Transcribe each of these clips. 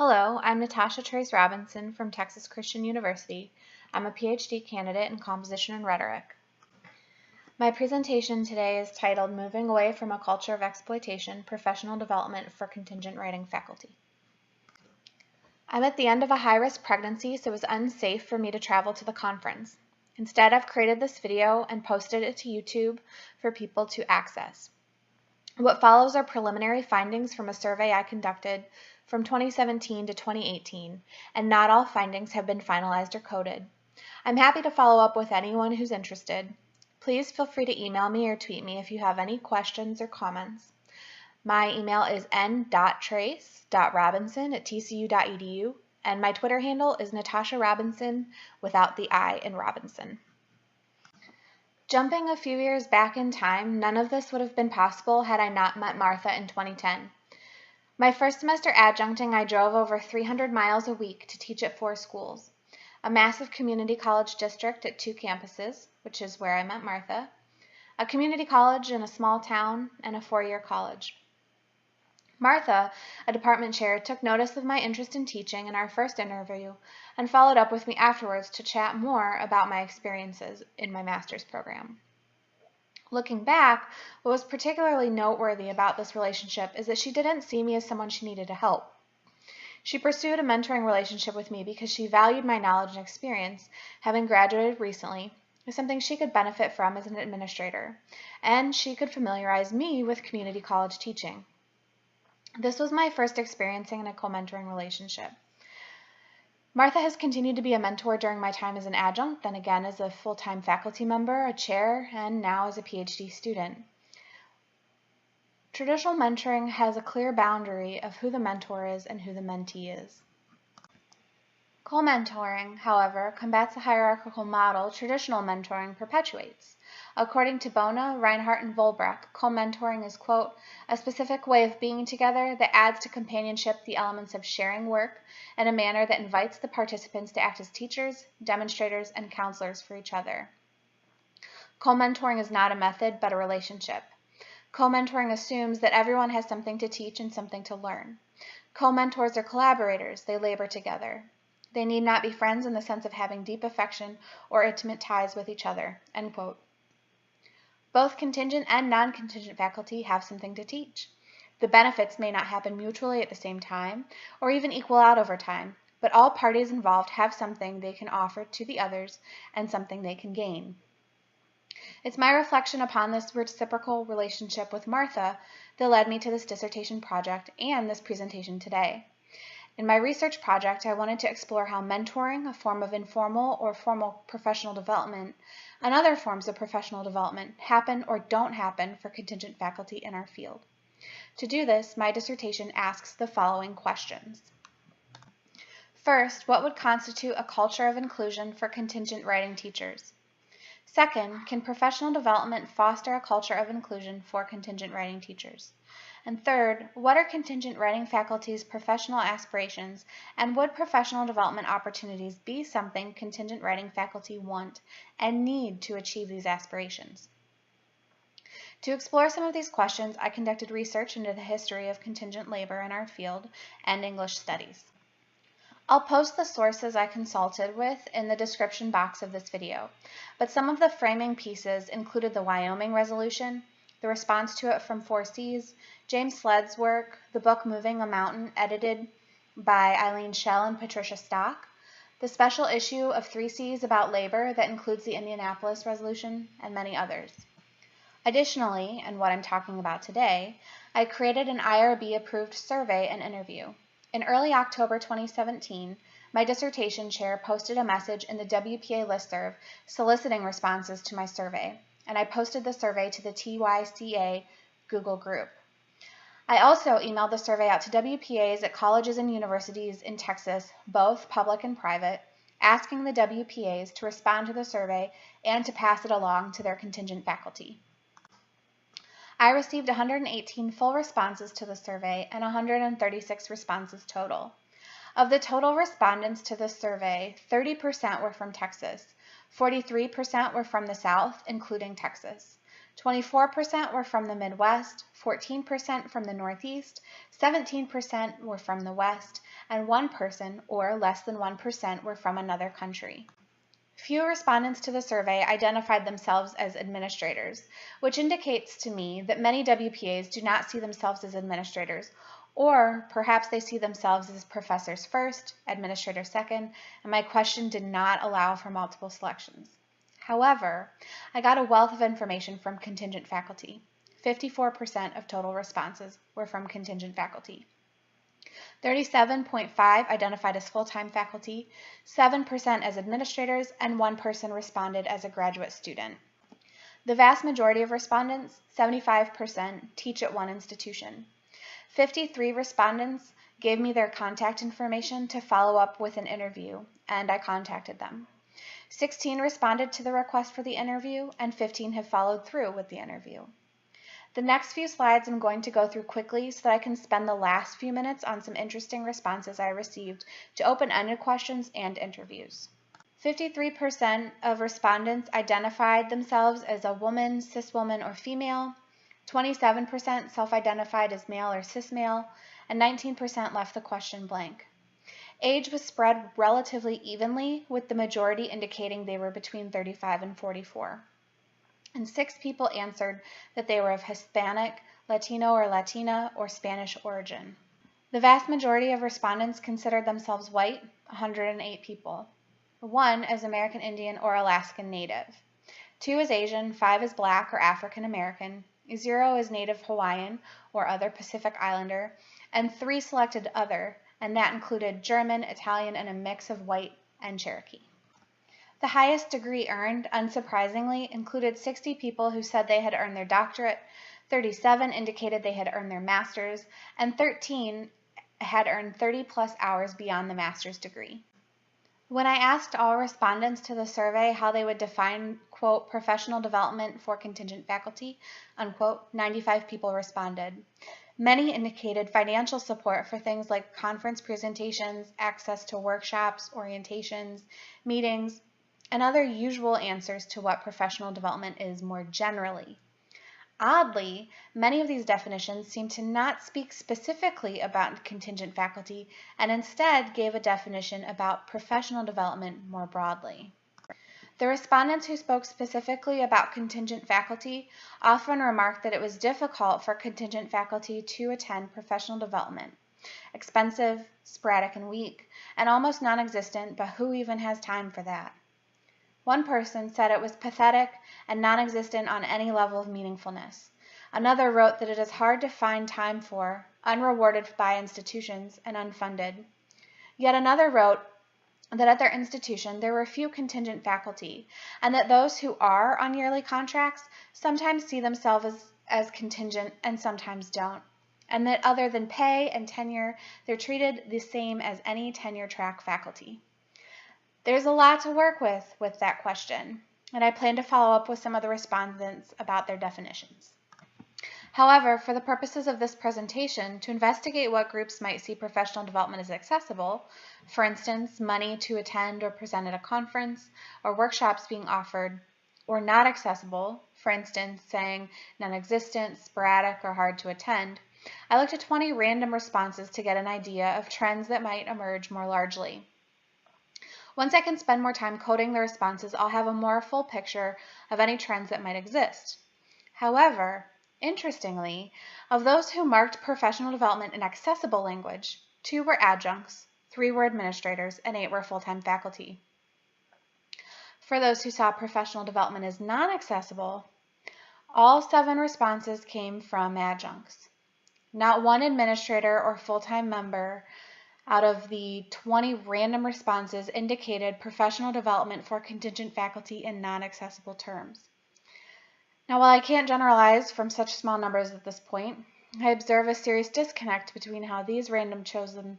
Hello, I'm Natasha Trace Robinson from Texas Christian University. I'm a PhD candidate in Composition and Rhetoric. My presentation today is titled Moving Away from a Culture of Exploitation, Professional Development for Contingent Writing Faculty. I'm at the end of a high-risk pregnancy, so it was unsafe for me to travel to the conference. Instead, I've created this video and posted it to YouTube for people to access. What follows are preliminary findings from a survey I conducted from 2017 to 2018, and not all findings have been finalized or coded. I'm happy to follow up with anyone who's interested. Please feel free to email me or tweet me if you have any questions or comments. My email is n.trace.robinson@tcu.edu, and my Twitter handle is Natasha Robinson without the I in Robinson. Jumping a few years back in time, none of this would have been possible had I not met Martha in 2010. My first semester adjuncting, I drove over 300 miles a week to teach at 4 schools, a massive community college district at 2 campuses, which is where I met Martha, a community college in a small town, and a 4-year college. Martha, a department chair, took notice of my interest in teaching in our first interview and followed up with me afterwards to chat more about my experiences in my master's program. Looking back, what was particularly noteworthy about this relationship is that she didn't see me as someone she needed to help. She pursued a mentoring relationship with me because she valued my knowledge and experience, having graduated recently, as something she could benefit from as an administrator, and she could familiarize me with community college teaching. This was my first experiencing in a co-mentoring relationship. Martha has continued to be a mentor during my time as an adjunct, then again as a full-time faculty member, a chair, and now as a PhD student. Traditional mentoring has a clear boundary of who the mentor is and who the mentee is. Co-mentoring, however, combats the hierarchical model traditional mentoring perpetuates. According to Bona, Reinhardt, and Volbrecht, co-mentoring is, quote, a specific way of being together that adds to companionship the elements of sharing work in a manner that invites the participants to act as teachers, demonstrators, and counselors for each other. Co-mentoring is not a method, but a relationship. Co-mentoring assumes that everyone has something to teach and something to learn. Co-mentors are collaborators. They labor together. They need not be friends in the sense of having deep affection or intimate ties with each other, end quote. Both contingent and non-contingent faculty have something to teach. The benefits may not happen mutually at the same time or even equal out over time, but all parties involved have something they can offer to the others and something they can gain. It's my reflection upon this reciprocal relationship with Martha that led me to this dissertation project and this presentation today. In my research project, I wanted to explore how mentoring, a form of informal or formal professional development, and other forms of professional development happen or don't happen for contingent faculty in our field. To do this, my dissertation asks the following questions. First, what would constitute a culture of inclusion for contingent writing teachers? Second, can professional development foster a culture of inclusion for contingent writing teachers? And third, what are contingent writing faculty's professional aspirations, and would professional development opportunities be something contingent writing faculty want and need to achieve these aspirations? To explore some of these questions, I conducted research into the history of contingent labor in our field and English studies. I'll post the sources I consulted with in the description box of this video, but some of the framing pieces included the Wyoming Resolution, the response to it from 4Cs, James Sled's work, the book Moving a Mountain, edited by Eileen Schell and Patricia Stock, the special issue of 3Cs about labor that includes the Indianapolis Resolution, and many others. Additionally, and what I'm talking about today, I created an IRB-approved survey and interview. In early October 2017, my dissertation chair posted a message in the WPA listserv soliciting responses to my survey, and I posted the survey to the TYCA Google group. I also emailed the survey out to WPAs at colleges and universities in Texas, both public and private, asking the WPAs to respond to the survey and to pass it along to their contingent faculty. I received 118 full responses to the survey and 136 responses total. Of the total respondents to the survey, 30% were from Texas, 43% were from the South, including Texas, 24% were from the Midwest, 14% from the Northeast, 17% were from the West, and 1 person, or less than 1%, were from another country. Few respondents to the survey identified themselves as administrators, which indicates to me that many WPAs do not see themselves as administrators, or perhaps they see themselves as professors first, administrators second, and my question did not allow for multiple selections. However, I got a wealth of information from contingent faculty. 54% of total responses were from contingent faculty. 37.5% identified as full-time faculty, 7% as administrators, and 1 person responded as a graduate student. The vast majority of respondents, 75%, teach at one institution. 53 respondents gave me their contact information to follow up with an interview, and I contacted them. 16 responded to the request for the interview, and 15 have followed through with the interview. The next few slides I'm going to go through quickly so that I can spend the last few minutes on some interesting responses I received to open-ended questions and interviews. 53% of respondents identified themselves as a woman, cis woman, or female, 27% self-identified as male or cis male, and 19% left the question blank. Age was spread relatively evenly, with the majority indicating they were between 35 and 44. And 6 people answered that they were of Hispanic, Latino or Latina, or Spanish origin. The vast majority of respondents considered themselves white, 108 people. 1 as American Indian or Alaskan Native. 2 as Asian, 5 as Black or African American, 0 as Native Hawaiian or other Pacific Islander, and 3 selected other, and that included German, Italian, and a mix of white and Cherokee. The highest degree earned, unsurprisingly, included 60 people who said they had earned their doctorate, 37 indicated they had earned their master's, and 13 had earned 30-plus hours beyond the master's degree. When I asked all respondents to the survey how they would define, quote, professional development for contingent faculty, unquote, 95 people responded. Many indicated financial support for things like conference presentations, access to workshops, orientations, meetings, and other usual answers to what professional development is more generally. Oddly, many of these definitions seem to not speak specifically about contingent faculty and instead gave a definition about professional development more broadly. The respondents who spoke specifically about contingent faculty often remarked that it was difficult for contingent faculty to attend professional development. Expensive, sporadic, and weak, and almost non-existent, but who even has time for that? One person said it was pathetic and non-existent on any level of meaningfulness. Another wrote that it is hard to find time for, unrewarded by institutions, and unfunded. Yet another wrote that at their institution there were few contingent faculty, and that those who are on yearly contracts sometimes see themselves as contingent and sometimes don't, and that other than pay and tenure, they're treated the same as any tenure-track faculty. There's a lot to work with that question, and I plan to follow up with some of the respondents about their definitions. However, for the purposes of this presentation, to investigate what groups might see professional development as accessible, for instance, money to attend or present at a conference, or workshops being offered, or not accessible, for instance, saying non-existent, sporadic, or hard to attend, I looked at 20 random responses to get an idea of trends that might emerge more largely. Once I can spend more time coding the responses, I'll have a more full picture of any trends that might exist. However, interestingly, of those who marked professional development in accessible language, 2 were adjuncts, 3 were administrators, and 8 were full-time faculty. For those who saw professional development as non-accessible, all 7 responses came from adjuncts. Not one administrator or full-time member out of the 20 random responses indicated professional development for contingent faculty in non-accessible terms. Now, while I can't generalize from such small numbers at this point, I observe a serious disconnect between how these random chosen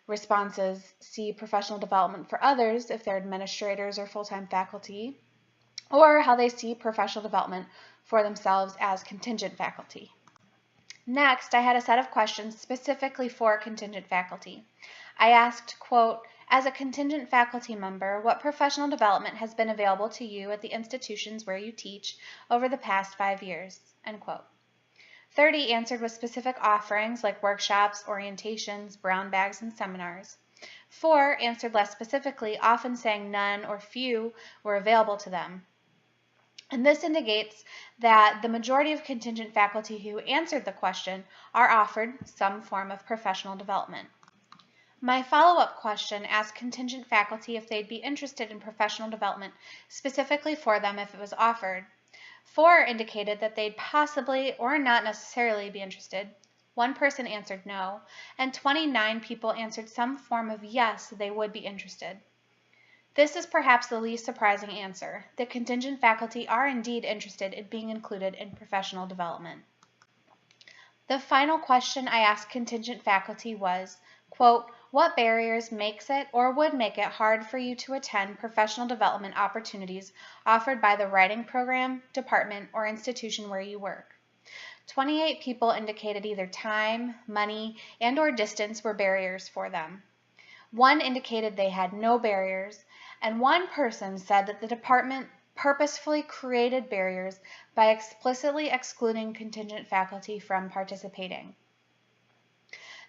responses see professional development for others, if they're administrators or full-time faculty, or how they see professional development for themselves as contingent faculty. Next, I had a set of questions specifically for contingent faculty. I asked, quote, as a contingent faculty member, what professional development has been available to you at the institutions where you teach over the past 5 years, end quote. 30 answered with specific offerings like workshops, orientations, brown bags, and seminars. 4 answered less specifically, often saying none or few were available to them. And this indicates that the majority of contingent faculty who answered the question are offered some form of professional development. My follow-up question asked contingent faculty if they'd be interested in professional development specifically for them if it was offered. 4 indicated that they'd possibly or not necessarily be interested. 1 person answered no, and 29 people answered some form of yes, they would be interested. This is perhaps the least surprising answer. The contingent faculty are indeed interested in being included in professional development. The final question I asked contingent faculty was, quote, what barriers makes it or would make it hard for you to attend professional development opportunities offered by the writing program, department, or institution where you work? 28 people indicated either time, money, and/or distance were barriers for them. 1 indicated they had no barriers, and 1 person said that the department purposefully created barriers by explicitly excluding contingent faculty from participating.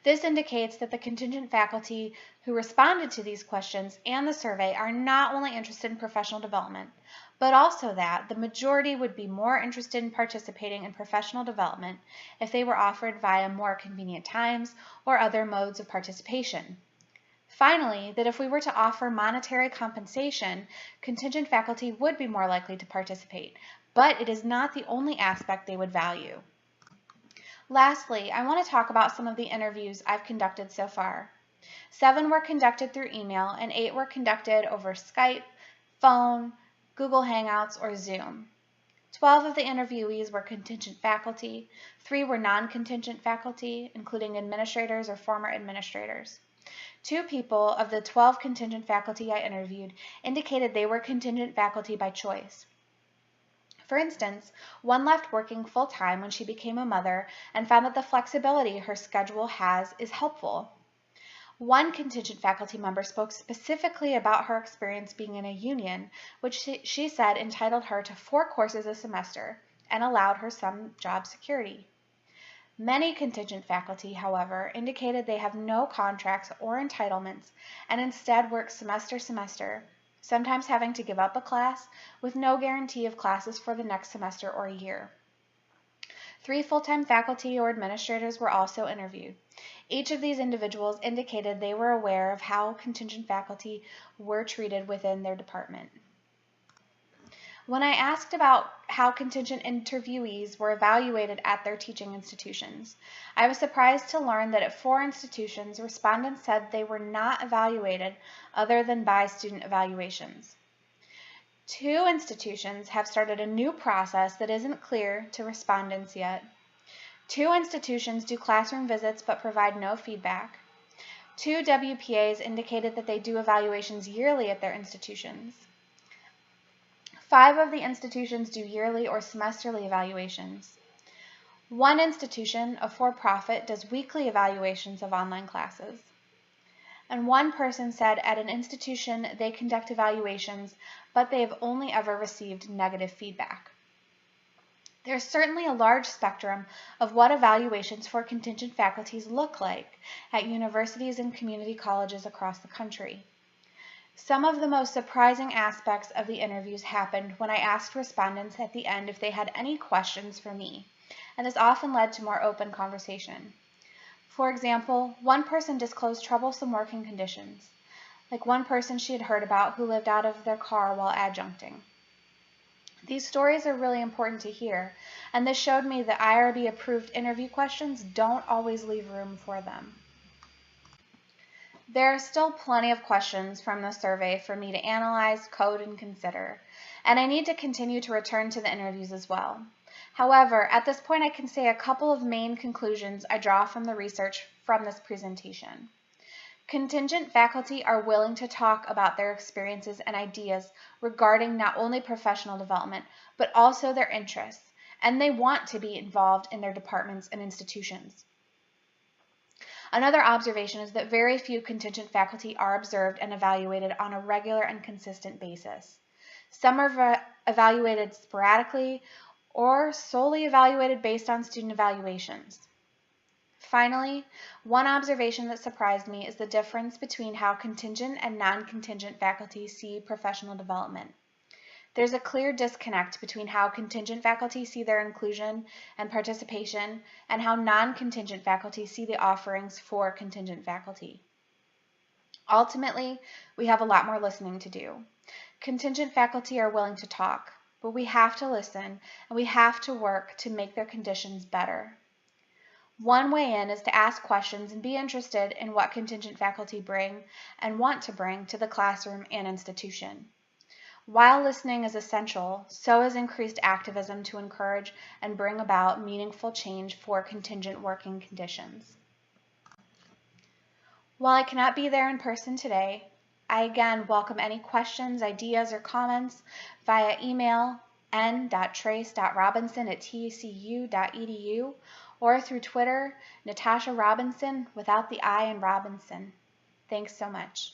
This indicates that the contingent faculty who responded to these questions and the survey are not only interested in professional development, but also that the majority would be more interested in participating in professional development if they were offered via more convenient times or other modes of participation. Finally, that if we were to offer monetary compensation, contingent faculty would be more likely to participate, but it is not the only aspect they would value. Lastly, I want to talk about some of the interviews I've conducted so far. 7 were conducted through email and 8 were conducted over Skype, phone, Google Hangouts, or Zoom. 12 of the interviewees were contingent faculty, 3 were non-contingent faculty, including administrators or former administrators. 2 people of the 12 contingent faculty I interviewed indicated they were contingent faculty by choice. For instance, 1 left working full-time when she became a mother and found that the flexibility her schedule has is helpful. 1 contingent faculty member spoke specifically about her experience being in a union, which she said entitled her to 4 courses a semester and allowed her some job security. Many contingent faculty, however, indicated they have no contracts or entitlements and instead work semester, sometimes having to give up a class with no guarantee of classes for the next semester or year. 3 full-time faculty or administrators were also interviewed. Each of these individuals indicated they were aware of how contingent faculty were treated within their department. When I asked about how contingent interviewees were evaluated at their teaching institutions, I was surprised to learn that at 4 institutions, respondents said they were not evaluated other than by student evaluations. 2 institutions have started a new process that isn't clear to respondents yet. 2 institutions do classroom visits but provide no feedback. 2 WPAs indicated that they do evaluations yearly at their institutions. 5 of the institutions do yearly or semesterly evaluations. 1 institution, a for-profit, does weekly evaluations of online classes. And 1 person said at an institution they conduct evaluations, but they have only ever received negative feedback. There's certainly a large spectrum of what evaluations for contingent faculties look like at universities and community colleges across the country. Some of the most surprising aspects of the interviews happened when I asked respondents at the end if they had any questions for me, and this often led to more open conversation. For example, 1 person disclosed troublesome working conditions, like 1 person she had heard about who lived out of their car while adjuncting. These stories are really important to hear, and this showed me that IRB-approved interview questions don't always leave room for them. There are still plenty of questions from the survey for me to analyze, code, and consider, and I need to continue to return to the interviews as well. However, at this point I can say a couple of main conclusions I draw from the research from this presentation. Contingent faculty are willing to talk about their experiences and ideas regarding not only professional development, but also their interests, and they want to be involved in their departments and institutions. Another observation is that very few contingent faculty are observed and evaluated on a regular and consistent basis. Some are evaluated sporadically or solely evaluated based on student evaluations. Finally, one observation that surprised me is the difference between how contingent and non-contingent faculty see professional development. There's a clear disconnect between how contingent faculty see their inclusion and participation and how non-contingent faculty see the offerings for contingent faculty. Ultimately, we have a lot more listening to do. Contingent faculty are willing to talk, but we have to listen and we have to work to make their conditions better. One way in is to ask questions and be interested in what contingent faculty bring and want to bring to the classroom and institution. While listening is essential, so is increased activism to encourage and bring about meaningful change for contingent working conditions. While I cannot be there in person today, I again welcome any questions, ideas, or comments via email n.trace.robinson@tcu.edu or through Twitter, Natasha Robinson without the I in Robinson. Thanks so much.